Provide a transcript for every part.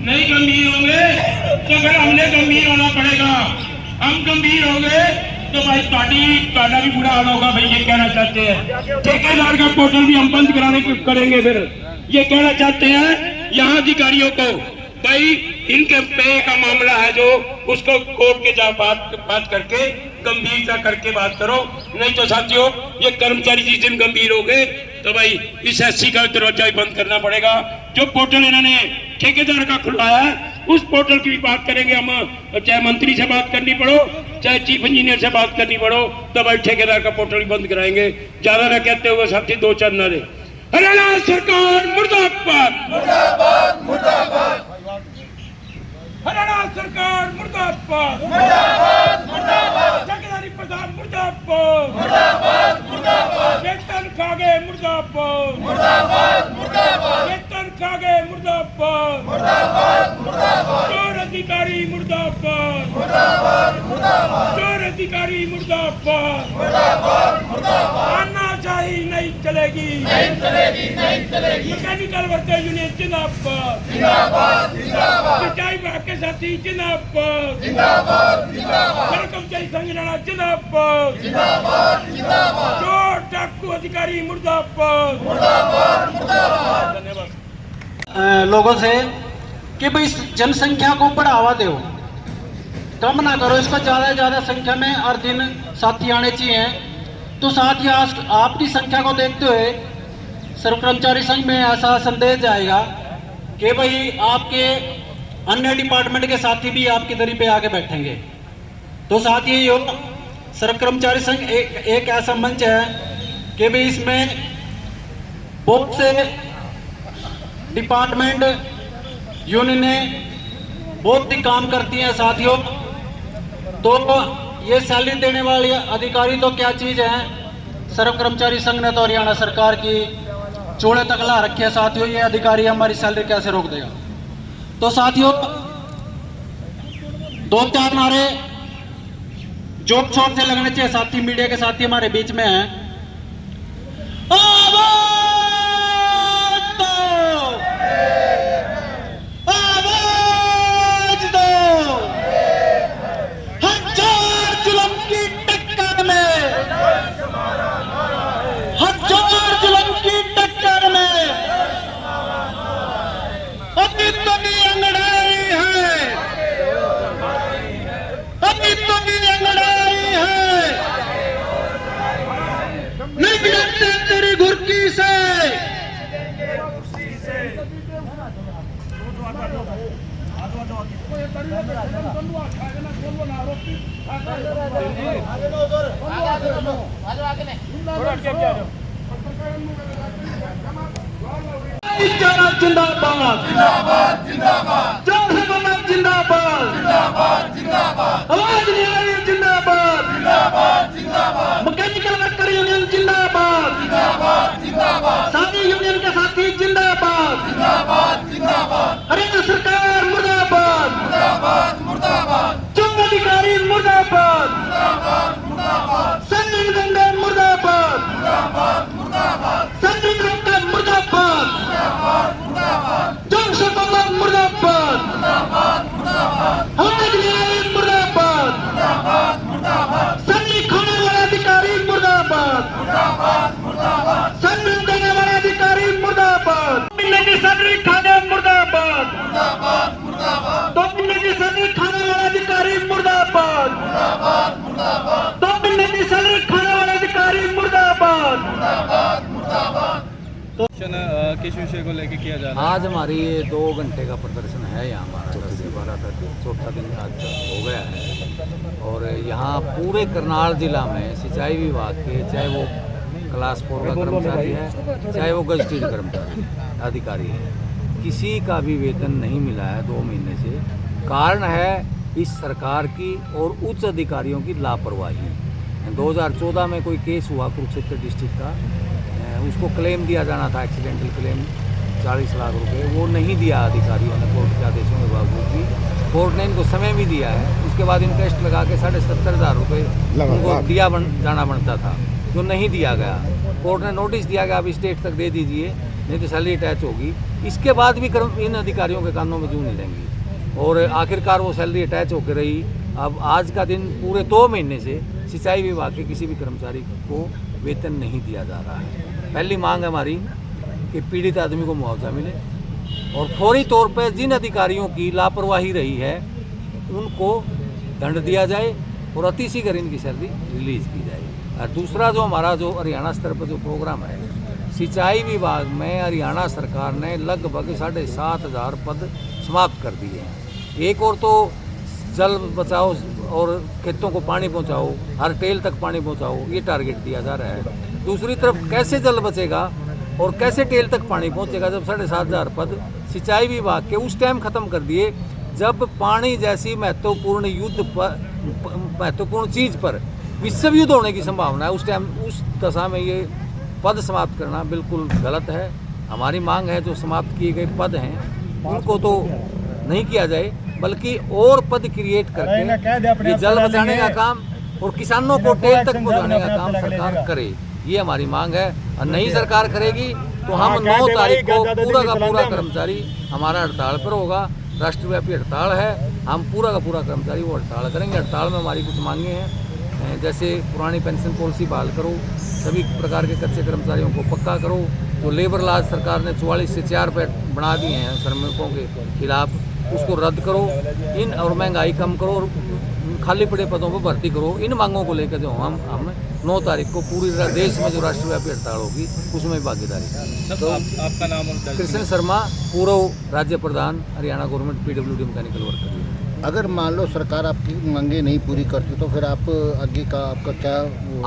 नहीं गंभीर होंगे तो फिर हमने गंभीर होना पड़ेगा। हम गंभीर होंगे तो भाई ਤੁਹਾਡਾ भी बुरा हाल होगा। भाई ये कहना चाहते हैं ठेकेदार का पोर्टल भी हम बंद कराने करेंगे। फिर ये कहना चाहते हैं यहाँ अधिकारियों को भाई इनके पे का मामला है जो उसको कोर्ट के जा बात करके गंभीरता करके बात करो। नहीं तो साथियों ये कर्मचारी जिस दिन गंभीर हो गए तो भाई इस एससी का दरवाजा ही बंद करना पड़ेगा। जो पोर्टल इन्होंने ठेकेदार का खुलवाया है उस पोर्टल की भी बात करेंगे हम। चाहे मंत्री से बात करनी पड़ो चाहे चीफ इंजीनियर से बात करनी पड़ो तो भाई ठेकेदार का पोर्टल बंद कराएंगे। ज्यादा न कहते हुए साथी दो चार नारे। हरियाणा सरकार मुर्दाबाद मुर्दाबाद मुर्दाबाद। हरियाणा सरकार मुर्दाबाद मुर्दाबाद मुर्दाबाद। ठेकेदारी प्रधान मुर्दाबाद मुर्दाबाद मुर्दाबाद। वेतन खागे मुर्दाबाद मुर्दाबाद मुर्दाबाद। वेतन खागे मुर्दाबाद मुर्दाबाद मुर्दाबाद। चोर अधिकारी मुर्दाबाद मुर्दाबाद मुर्दाबाद। चोर अधिकारी मुर्दाबाद मुर्दाबाद मुर्दाबाद। तानाशाही नहीं चलेगी नहीं चलेगी नहीं चलेगी। मैकेनिकल वर्कर यूनियन जिंदाबाद जिंदाबाद जिंदाबाद। सिंचाई विभाग के साथी जिंदाबाद जिंदाबाद जिंदाबाद। कर्मचारी संघ जिंदाबाद जिंदाबाद जिंदाबाद। चोर डाकू अधिकारी मुर्दाबाद मुर्दाबाद मुर्दाबाद। धन्यवाद। लोगों से कि भाई इस जनसंख्या को बढ़ावा दो, कम ना करो, इसको ज्यादा से ज्यादा संख्या में हर दिन साथी आने चाहिए। तो साथ ही आपकी संख्या को देखते हुए सर्व कर्मचारी संघ में ऐसा संदेश जाएगा कि भाई आपके अन्य डिपार्टमेंट के साथी भी आपकी दरी पे आके बैठेंगे। तो साथ ही यो सर्व कर्मचारी संघ एक ऐसा मंच है कि भाई इसमें बहुत से डिपार्टमेंट यूनियनें बहुत ही काम करती हैं साथियों। तो ये सैलरी देने वाले अधिकारी तो क्या चीज है, सर्व कर्मचारी संघ ने तो हरियाणा सरकार की चोड़े तक ला रखे है साथियों। ये अधिकारी हमारी सैलरी कैसे रोक देगा। तो साथियों दो चार नारे जोर शोर से लगने चाहिए साथी। मीडिया के साथी हमारे बीच में हैं। तेरी घुर्की से जिंदाबाद जिंदाबाद जिंदाबाद। जिंदाबाद जिंदाबाद जिंदाबाद। आवाज नहीं आ रही जिंदाबाद जिंदाबाद जिंदाबाद। मैकेनिकल वर्कर यूनियन जिंदाबाद जिंदाबाद जिंदाबाद। साथी यूनियन के साथी जिंदाबाद जिंदाबाद जिंदाबाद। हरियाणा सरकार मुर्दाबाद मुर्दाबाद मुर्दाबाद। चोर अधिकारी मुर्दाबाद मुर्दाबाद मुर्दाबाद। संजय गंगा मुर्दाबाद मुर्दाबाद मुर्दाबाद। संजय गंगा मुर्दाबाद मुर्दाबाद मुर्दाबाद। जोर से बोलो मुर्दाबाद मुर्दाबाद मुर्दाबाद। आवाज नहीं आ रही मुर्दाबाद मुर्दाबाद मुर्दाबाद। सैलरी खाने वाला अधिकारी मुर्दाबाद मुर्दाबाद मुर्दाबाद। सैलरी देने वाला अधिकारी मुर्दाबाद। मिलने की सैलरी खाने मुर्दाबाद मुर्दाबाद मुर्दाबाद। 2 महीने की सैलरी खाने वाला अधिकारी मुर्दाबाद मुर्दाबाद मुर्दाबाद। 2 महीने की सैलरी खाने वाला अधिकारी मुर्दाबाद मुर्दाबाद मुर्दाबाद। किस विषय को लेकर किया जा रहा है? आज हमारी ये 2 घंटे का प्रदर्शन है यहाँ हमारा 10 से 12 तक, चौथा दिन आज हो गया है। और यहाँ पूरे करनाल जिला में सिंचाई विभाग के चाहे वो क्लास 4 का कर्मचारी है चाहे वो गजटेड कर्मचारी अधिकारी है, किसी का भी वेतन नहीं मिला है 2 महीने से। कारण है इस सरकार की और उच्च अधिकारियों की लापरवाही। 2014 में कोई केस हुआ कुरुक्षेत्र डिस्ट्रिक्ट का, उसको क्लेम दिया जाना था, एक्सीडेंटल क्लेम 40 लाख रुपए, वो नहीं दिया अधिकारियों ने कोर्ट के आदेशों के बावजूद भी। कोर्ट ने इनको समय भी दिया है, उसके बाद इंटरेस्ट लगा के 70,500 रुपये उनको जाना बनता था, जो नहीं दिया गया। कोर्ट ने नोटिस दिया कि आप स्टेट तक दे दीजिए, नहीं तो सैलरी अटैच होगी। इसके बाद भी इन अधिकारियों के कानों में जूं नहीं रहेंगी और आखिरकार वो सैलरी अटैच होकर रही। अब आज का दिन पूरे 2 महीने से सिंचाई विभाग के किसी भी कर्मचारी को वेतन नहीं दिया जा रहा है। पहली मांग है हमारी कि पीड़ित आदमी को मुआवजा मिले और फौरी तौर पर जिन अधिकारियों की लापरवाही रही है उनको दंड दिया जाए और अतिशीघ्र इनकी सैलरी रिलीज की जाए। और दूसरा जो हमारा जो हरियाणा स्तर पर जो प्रोग्राम है, सिंचाई विभाग में हरियाणा सरकार ने लगभग 7,500 पद समाप्त कर दिए हैं। एक और तो जल बचाओ और खेतों को पानी पहुंचाओ, हर टेल तक पानी पहुंचाओ, ये टारगेट दिया जा रहा है। दूसरी तरफ कैसे जल बचेगा और कैसे टेल तक पानी पहुंचेगा जब 7,500 पद सिंचाई विभाग के उस टाइम ख़त्म कर दिए जब पानी जैसी महत्वपूर्ण महत्वपूर्ण चीज़ पर विश्व युद्ध होने की संभावना है। उस टाइम उस दशा में ये पद समाप्त करना बिल्कुल गलत है। हमारी मांग है जो समाप्त किए गए पद हैं उनको तो नहीं किया जाए, बल्कि और पद क्रिएट करके ये जल बचाने का काम और किसानों को टेल तक पहुँचाने का काम सरकार करे, ये हमारी मांग है। और नहीं सरकार करेगी तो हम 9 तारीख को पूरा का पूरा कर्मचारी हमारा हड़ताल पर होगा। राष्ट्रव्यापी हड़ताल है, हम पूरा का पूरा कर्मचारी वो हड़ताल करेंगे। हड़ताल में हमारी कुछ मांगे हैं, जैसे पुरानी पेंशन पॉलिसी बहाल करो, सभी प्रकार के कच्चे कर्मचारियों को पक्का करो, तो लेबर लॉज सरकार ने 44 से 4 पे बना दिए हैं श्रमिकों के खिलाफ, उसको रद्द करो। इन और महंगाई कम करो और खाली पड़े पदों पर भर्ती करो। इन मांगों को लेकर जो हम 9 तारीख को पूरी देश में जो राष्ट्रव्यापी हड़ताल होगी उसमें भागीदारी। तो आपका नाम और कृष्ण शर्मा, पूर्व राज्य प्रधान, Haryana government PWD mechanical worker. अगर मान लो सरकार आपकी मांगे नहीं पूरी करती तो फिर आप आगे का आपका क्या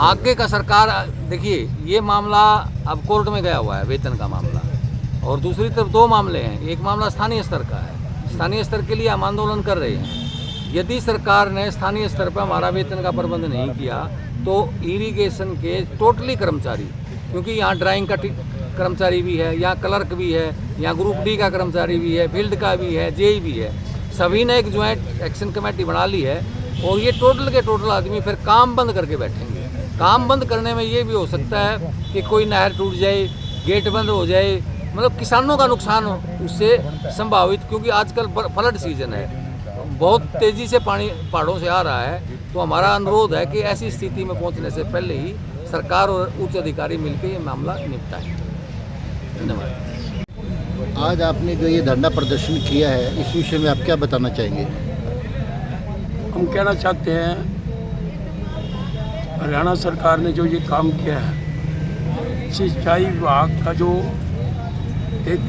आगे का सरकार, देखिए ये मामला अब कोर्ट में गया हुआ है, वेतन का मामला, और दूसरी तरफ 2 मामले हैं। एक मामला स्थानीय स्तर का है, स्थानीय स्तर के लिए हम आंदोलन कर रहे हैं। यदि सरकार ने स्थानीय स्तर पर हमारा वेतन का प्रबंध नहीं किया तो इरिगेशन के टोटली कर्मचारी, क्योंकि यहाँ ड्राइंग का कर्मचारी भी है, यहाँ क्लर्क भी है, यहाँ ग्रुप डी का कर्मचारी भी है, फील्ड का भी है, जेई भी है, सभी ने एक ज्वाइंट एक्शन कमेटी बना ली है और ये टोटल के टोटल आदमी फिर काम बंद करके बैठेंगे। काम बंद करने में ये भी हो सकता है कि कोई नहर टूट जाए, गेट बंद हो जाए, मतलब किसानों का नुकसान हो उससे संभावित, क्योंकि आजकल फ्लड सीजन है, बहुत तेज़ी से पानी पहाड़ों से आ रहा है। तो हमारा अनुरोध है कि ऐसी स्थिति में पहुंचने से पहले ही सरकार और उच्च अधिकारी मिलकर ये मामला निपटाएं। धन्यवाद। आज आपने जो ये धरना प्रदर्शन किया है इस विषय में आप क्या बताना चाहेंगे? हम कहना चाहते हैं हरियाणा सरकार ने जो ये काम किया है, सिंचाई विभाग का जो एक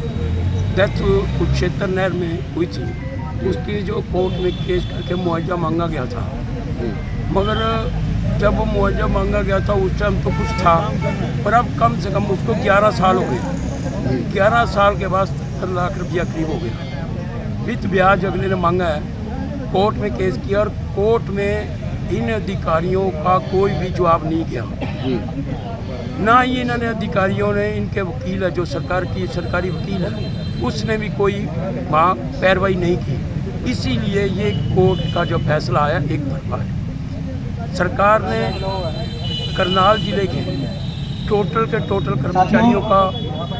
डेथ कुरुक्षेत्र नहर में हुई थी उसकी जो कोर्ट में केस करके मुआवजा मांगा गया था, मगर जब वो मुआवजा मांगा गया था उस टाइम तो कुछ था, पर अब कम से कम उसको 11 साल हो गए। 11 साल के बाद 70 लाख रुपया करीब हो गया। वित्त ब्याज अगले ने मांगा है, कोर्ट में केस किया और कोर्ट में इन अधिकारियों का कोई भी जवाब नहीं किया। ना ही इन्होंने अधिकारियों ने, इनके वकील है जो सरकार की सरकारी वकील है, उसने भी कोई वहाँ पैरवाई नहीं की। इसीलिए ये कोर्ट का जो फैसला आया एक तरफा है। सरकार ने करनाल जिले के टोटल कर्मचारियों का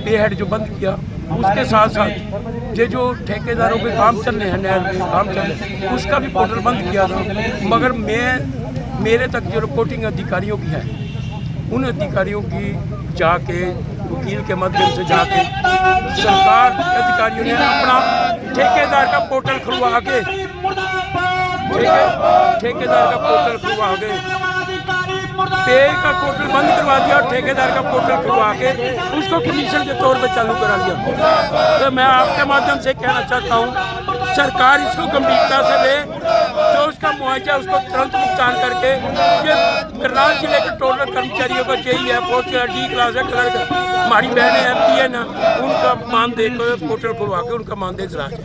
पे हेड जो बंद किया, उसके साथ साथ ये जो ठेकेदारों के काम चल रहे हैं, नहर में काम चल रहे हैं, उसका भी पोर्टल बंद किया था। मगर मेरे तक जो रिपोर्टिंग अधिकारियों की है, उन अधिकारियों की जाके वकील के माध्यम से जाके सरकार अधिकारियों ने अपना ठेकेदार का पोर्टल खुलवा के पे का पोर्टल बंद करवा दिया और ठेकेदार का पोर्टल खुलवा के उसको कमीशन के तौर पर चालू करा दिया। तो मैं आपके माध्यम से कहना चाहता हूँ सरकार इसको गंभीरता से ले, जो उसका मुआवजा उसको तुरंत भुगतान करके, ये करनाल जिले के टोटल कर्मचारियों का यही है, पोस्ट D क्लास है, क्लर्क, हमारी बहनें MP है ना, उनका मानदेय पोर्टल खुलवा के उनका मानदेय दिला जाए।